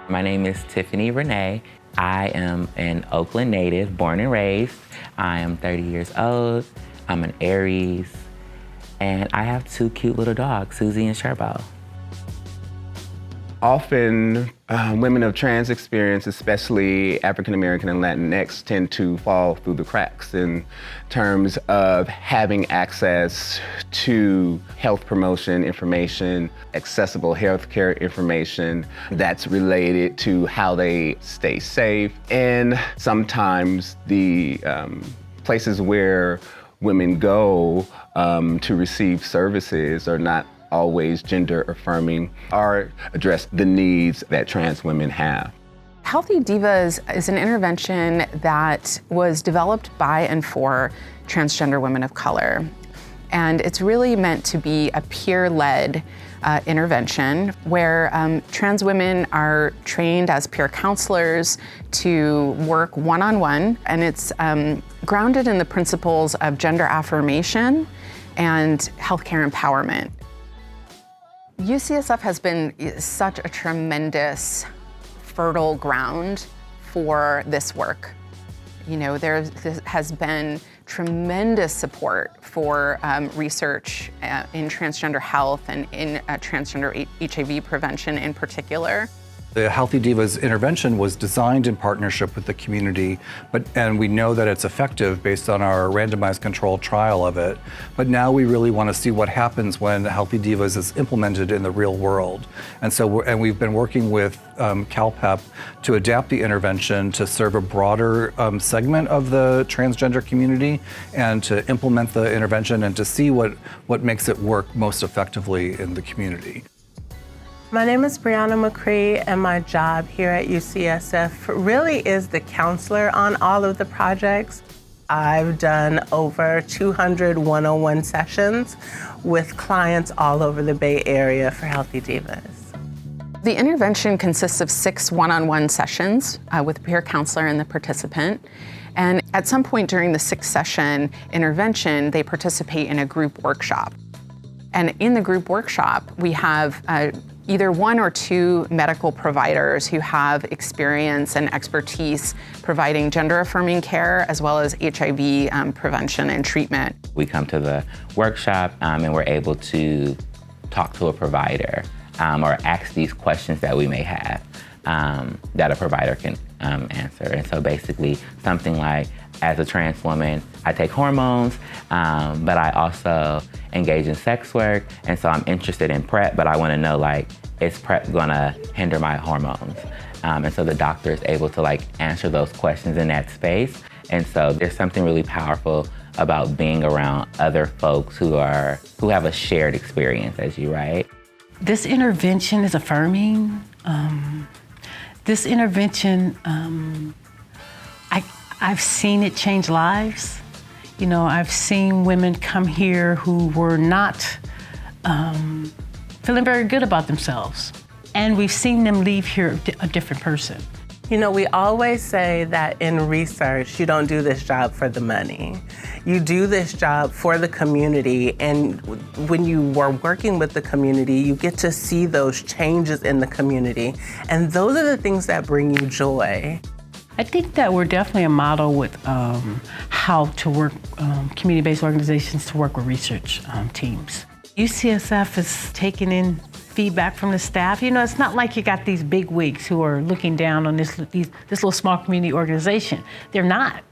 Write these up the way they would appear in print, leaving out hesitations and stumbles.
My name is Tiffany Renee. I am an Oakland native, born and raised. I am 30 years old. I'm an Aries. And I have two cute little dogs, Susie and Sherbo. Often, women of trans experience, especially African American and Latinx, tend to fall through the cracks in terms of having access to health promotion information, accessible healthcare information that's related to how they stay safe. And sometimes the places where women go to receive services are not always gender affirming or address the needs that trans women have. Healthy Divas is an intervention that was developed by and for transgender women of color. And it's really meant to be a peer-led intervention where trans women are trained as peer counselors to work one-on-one, and it's grounded in the principles of gender affirmation and healthcare empowerment. UCSF has been such a tremendous, fertile ground for this work. You know, there has been tremendous support for research in transgender health and in transgender HIV prevention in particular. The Healthy Divas intervention was designed in partnership with the community, and we know that it's effective based on our randomized controlled trial of it. But now we really want to see what happens when Healthy Divas is implemented in the real world. And so we've been working with CalPEP to adapt the intervention to serve a broader segment of the transgender community and to implement the intervention and to see what makes it work most effectively in the community. My name is Brianna McCree, and my job here at UCSF really is the counselor on all of the projects. I've done over 200 one-on-one sessions with clients all over the Bay Area for Healthy Divas. The intervention consists of 6 one-on-one sessions with a peer counselor and the participant. And at some point during the 6-session intervention, they participate in a group workshop. And in the group workshop, we have either 1 or 2 medical providers who have experience and expertise providing gender-affirming care as well as HIV prevention and treatment. We come to the workshop and we're able to talk to a provider or ask these questions that we may have that a provider can answer. And so basically something like, as a trans woman, I take hormones, but I also engage in sex work, and so I'm interested in PrEP, but I want to know, like, is PrEP gonna hinder my hormones? And so the doctor is able to answer those questions in that space. And so there's something really powerful about being around other folks who have a shared experience as you, right? This intervention is affirming. This intervention, I've seen it change lives. You know, I've seen women come here who were not feeling very good about themselves. And we've seen them leave here a different person. You know, we always say that in research, you don't do this job for the money. You do this job for the community, and when you are working with the community, you get to see those changes in the community, and those are the things that bring you joy. I think that we're definitely a model with how to work, community-based organizations to work with research teams. UCSF is taking in feedback from the staff. You know, it's not like you got these big wigs who are looking down on this little small community organization. They're not.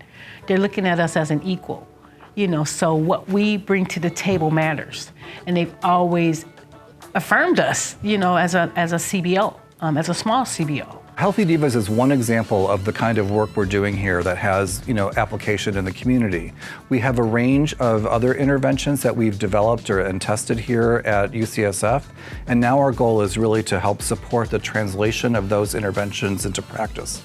They're looking at us as an equal. You know, so what we bring to the table matters. And they've always affirmed us, you know, as a CBO, as a small CBO. Healthy Divas is one example of the kind of work we're doing here that has, application in the community. We have a range of other interventions that we've developed and tested here at UCSF, and now our goal is really to help support the translation of those interventions into practice.